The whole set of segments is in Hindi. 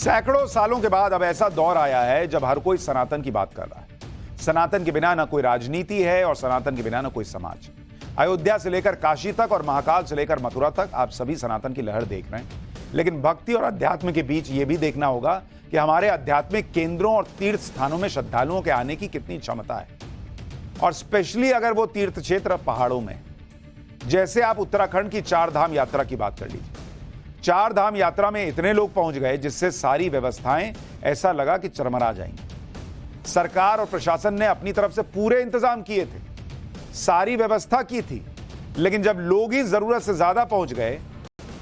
सैकड़ों सालों के बाद अब ऐसा दौर आया है जब हर कोई सनातन की बात कर रहा है। सनातन के बिना ना कोई राजनीति है और सनातन के बिना ना कोई समाज। अयोध्या से लेकर काशी तक और महाकाल से लेकर मथुरा तक आप सभी सनातन की लहर देख रहे हैं। लेकिन भक्ति और अध्यात्म के बीच यह भी देखना होगा कि हमारे आध्यात्मिक केंद्रों और तीर्थ स्थानों में श्रद्धालुओं के आने की कितनी क्षमता है, और स्पेशली अगर वो तीर्थ क्षेत्र पहाड़ों में। जैसे आप उत्तराखंड की चार धाम यात्रा की बात कर लीजिए। चार धाम यात्रा में इतने लोग पहुंच गए जिससे सारी व्यवस्थाएं ऐसा लगा कि चरमरा जाएंगी। सरकार और प्रशासन ने अपनी तरफ से पूरे इंतजाम किए थे, सारी व्यवस्था की थी, लेकिन जब लोग ही जरूरत से ज्यादा पहुंच गए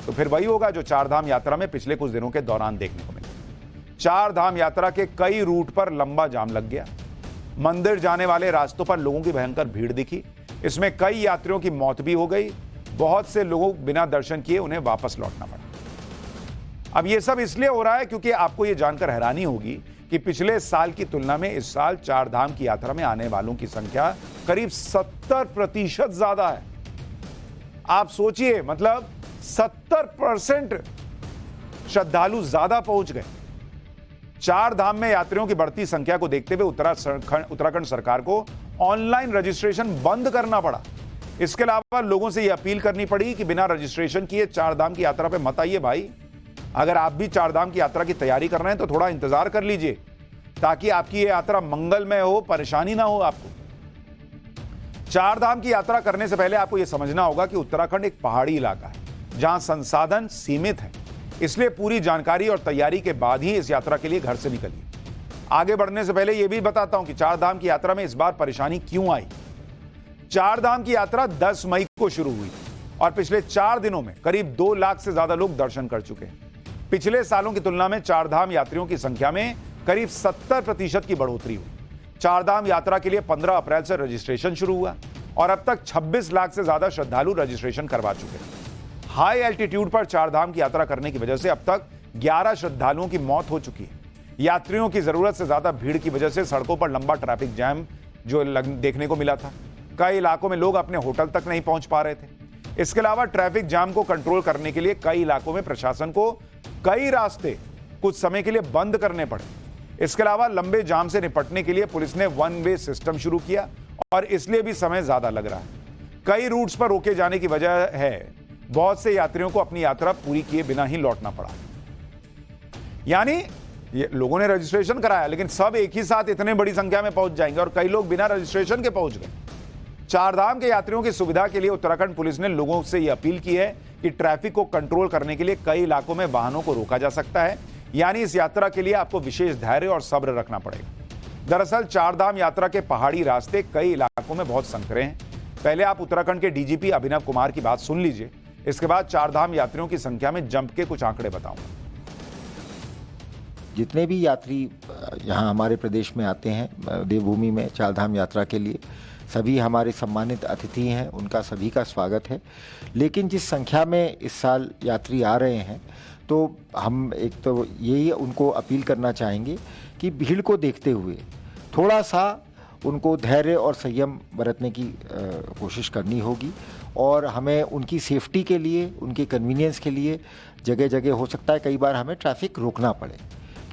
तो फिर वही होगा जो चार धाम यात्रा में पिछले कुछ दिनों के दौरान देखने को मिला। चार धाम यात्रा के कई रूट पर लंबा जाम लग गया। मंदिर जाने वाले रास्तों पर लोगों की भयंकर भीड़ दिखी। इसमें कई यात्रियों की मौत भी हो गई। बहुत से लोगों बिना दर्शन किए उन्हें वापस लौटना पड़ा। अब यह सब इसलिए हो रहा है क्योंकि आपको यह जानकर हैरानी होगी कि पिछले साल की तुलना में इस साल चार धाम की यात्रा में आने वालों की संख्या करीब 70% ज्यादा है। आप सोचिए, मतलब 70% श्रद्धालु ज्यादा पहुंच गए। चार धाम में यात्रियों की बढ़ती संख्या को देखते हुए उत्तराखंड सरकार को ऑनलाइन रजिस्ट्रेशन बंद करना पड़ा। इसके अलावा लोगों से यह अपील करनी पड़ी कि बिना रजिस्ट्रेशन किए चार धाम की यात्रा पे मत आइए भाई। अगर आप भी चार धाम की यात्रा की तैयारी कर रहे हैं तो थोड़ा इंतजार कर लीजिए, ताकि आपकी यह यात्रा मंगलमय हो, परेशानी ना हो आपको। चार धाम की यात्रा करने से पहले आपको यह समझना होगा कि उत्तराखंड एक पहाड़ी इलाका है जहां संसाधन सीमित है। इसलिए पूरी जानकारी और तैयारी के बाद ही इस यात्रा के लिए घर से निकलिए। आगे बढ़ने से पहले यह भी बताता हूं कि चार धाम की यात्रा में इस बार परेशानी क्यों आई। चार धाम की यात्रा 10 मई को शुरू हुई और पिछले 4 दिनों में करीब 2 लाख से ज्यादा लोग दर्शन कर चुके हैं। पिछले सालों की तुलना में चार धाम यात्रियों की संख्या में करीब 70% की बढ़ोतरी हुई। चार धाम यात्रा के लिए 15 अप्रैल से रजिस्ट्रेशन शुरू हुआ और अब तक 26 लाख से ज्यादा श्रद्धालु रजिस्ट्रेशन करवा चुके हैं। हाई एल्टीट्यूड पर चार धाम की यात्रा करने की वजह से अब तक 11 श्रद्धालुओं की मौत हो चुकी है। यात्रियों की जरूरत से ज्यादा भीड़ की वजह से सड़कों पर लंबा ट्रैफिक जैम जो देखने को मिला था। कई इलाकों में लोग अपने होटल तक नहीं पहुंच पा रहे थे। इसके अलावा ट्रैफिक जाम को कंट्रोल करने के लिए कई इलाकों में प्रशासन को कई रास्ते कुछ समय के लिए बंद करने पड़े। इसके अलावा लंबे जाम से निपटने के लिए पुलिस ने वन वे सिस्टम शुरू किया और इसलिए भी समय ज्यादा लग रहा है। कई रूट्स पर रोके जाने की वजह है बहुत से यात्रियों को अपनी यात्रा पूरी किए बिना ही लौटना पड़ा। यानी ये लोगों ने रजिस्ट्रेशन कराया, लेकिन सब एक ही साथ इतने बड़ी संख्या में पहुंच जाएंगे और कई लोग बिना रजिस्ट्रेशन के पहुंच गए। चार धाम के यात्रियों की सुविधा के लिए उत्तराखंड पुलिस ने लोगों से यह अपील की है कि ट्रैफिक को कंट्रोल करने के लिए कई इलाकों में वाहनों को रोका जा सकता है। यानी इस यात्रा के लिए आपको विशेष धैर्य और सब्र रखना पड़ेगा। दरअसल चार धाम यात्रा के पहाड़ी रास्ते कई इलाकों में बहुत संकरे हैं। पहले आप उत्तराखंड के डीजीपी अभिनव कुमार की बात सुन लीजिए, इसके बाद चार धाम यात्रियों की संख्या में जंप के कुछ आंकड़े बताऊंगा। जितने भी यात्री यहाँ हमारे प्रदेश में आते हैं देवभूमि में चार धाम यात्रा के लिए, सभी हमारे सम्मानित अतिथि हैं, उनका सभी का स्वागत है। लेकिन जिस संख्या में इस साल यात्री आ रहे हैं, तो हम एक तो यही उनको अपील करना चाहेंगे कि भीड़ को देखते हुए थोड़ा सा उनको धैर्य और संयम बरतने की कोशिश करनी होगी और हमें उनकी सेफ्टी के लिए, उनके कन्वीनियंस के लिए जगह जगह हो सकता है कई बार हमें ट्रैफिक रोकना पड़े,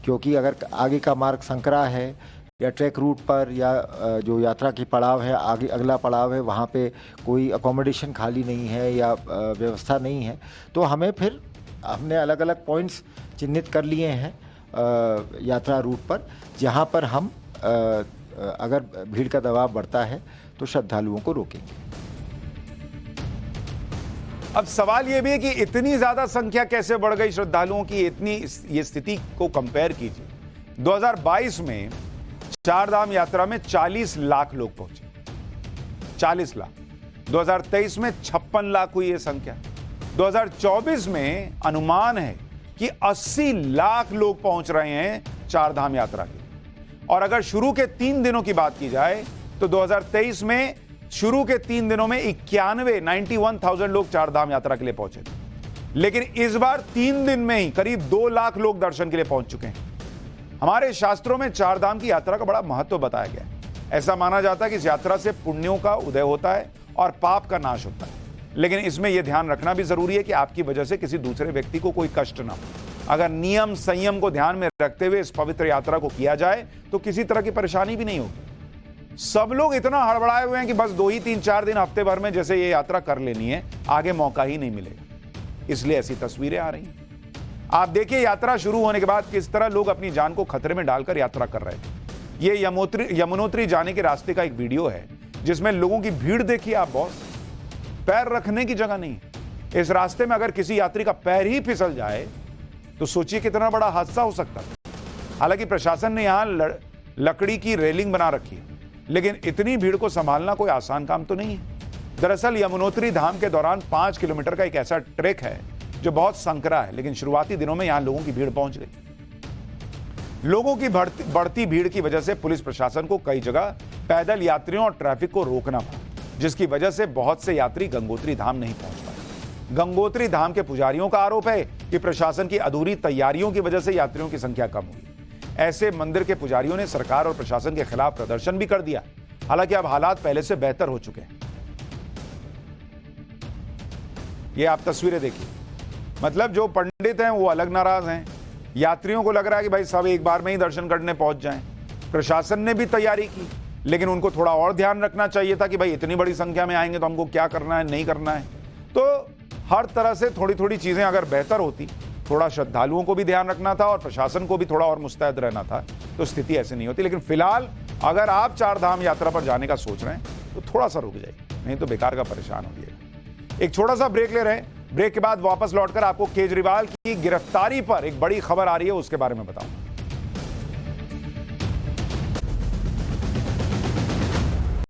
क्योंकि अगर आगे का मार्ग संकरा है या ट्रैक रूट पर या जो यात्रा की पड़ाव है, आगे अगला पड़ाव है, वहाँ पे कोई अकोमोडेशन खाली नहीं है या व्यवस्था नहीं है, तो हमने अलग अलग पॉइंट्स चिन्हित कर लिए हैं यात्रा रूट पर, जहाँ पर हम अगर भीड़ का दबाव बढ़ता है तो श्रद्धालुओं को रोकेंगे। अब सवाल यह भी है कि इतनी ज्यादा संख्या कैसे बढ़ गई श्रद्धालुओं की। ये स्थिति को कंपेयर कीजिए। 2022 में चार धाम यात्रा में 40 लाख लोग पहुंचे, 40 लाख। 2023 में 56 लाख हुई यह संख्या। 2024 में अनुमान है कि 80 लाख लोग पहुंच रहे हैं चार धाम यात्रा के। और अगर शुरू के 3 दिनों की बात की जाए तो 2023 में शुरू के 3 दिनों में 91,000 लोग चार धाम यात्रा के लिए पहुंचे थे। लेकिन इस बार 3 दिन में ही करीब 2 लाख लोग दर्शन के लिए पहुंच चुके हैं। हमारे शास्त्रों में चार धाम की यात्रा का बड़ा महत्व बताया गया है। ऐसा माना जाता है कि इस यात्रा से पुण्यों का उदय होता है और पाप का नाश होता है। लेकिन इसमें यह ध्यान रखना भी जरूरी है कि आपकी वजह से किसी दूसरे व्यक्ति को कोई कष्ट ना हो। अगर नियम संयम को ध्यान में रखते हुए इस पवित्र यात्रा को किया जाए तो किसी तरह की परेशानी भी नहीं होगी। सब लोग इतना हड़बड़ाए हुए हैं कि बस 2 ही 3-4 दिन हफ्ते भर में जैसे ये यात्रा कर लेनी है, आगे मौका ही नहीं मिलेगा, इसलिए ऐसी तस्वीरें आ रही हैं। आप देखिए यात्रा शुरू होने के बाद किस तरह लोग अपनी जान को खतरे में डालकर यात्रा कर रहे थे। ये यमुनोत्री जाने के रास्ते का एक वीडियो है जिसमें लोगों की भीड़ देखिए आप बॉस, पैर रखने की जगह नहीं है। इस रास्ते में अगर किसी यात्री का पैर ही फिसल जाए तो सोचिए कितना बड़ा हादसा हो सकता है। हालांकि प्रशासन ने यहां लकड़ी की रेलिंग बना रखी है, लेकिन इतनी भीड़ को संभालना कोई आसान काम तो नहीं है। दरअसल यमुनोत्री धाम के दौरान 5 किलोमीटर का एक ऐसा ट्रैक है जो बहुत संकरा है, लेकिन शुरुआती दिनों में यहां लोगों की भीड़ पहुंच गई। लोगों की बढ़ती भीड़ की वजह से पुलिस प्रशासन को कई जगह पैदल यात्रियों और ट्रैफिक को रोकना पड़ा, जिसकी वजह से बहुत से यात्री गंगोत्री धाम नहीं पहुंच पाए। गंगोत्री धाम के पुजारियों का आरोप है कि प्रशासन की अधूरी तैयारियों की वजह से यात्रियों की संख्या कम हुई। ऐसे मंदिर के पुजारियों ने सरकार और प्रशासन के खिलाफ प्रदर्शन भी कर दिया। हालांकि अब हालात पहले से बेहतर हो चुके हैं। ये आप तस्वीरें देखिए, मतलब जो पंडित हैं वो अलग नाराज हैं, यात्रियों को लग रहा है कि भाई सब एक बार में ही दर्शन करने पहुंच जाएं। प्रशासन ने भी तैयारी की, लेकिन उनको थोड़ा और ध्यान रखना चाहिए था कि भाई इतनी बड़ी संख्या में आएंगे तो हमको क्या करना है, नहीं करना है। तो हर तरह से थोड़ी थोड़ी चीजें अगर बेहतर होती, थोड़ा श्रद्धालुओं को भी ध्यान रखना था और प्रशासन को भी थोड़ा और मुस्तैद रहना था, तो स्थिति ऐसी नहीं होती। लेकिन फिलहाल अगर आप 4 धाम यात्रा पर जाने का सोच रहे हैं तो थोड़ा सा रुक जाइए, नहीं तो बेकार का परेशान हो जाइएगा। एक छोटा सा ब्रेक ले रहे हैं, ब्रेक के बाद वापस लौटकर आपको केजरीवाल की गिरफ्तारी पर एक बड़ी खबर आ रही है, उसके बारे में बताऊं।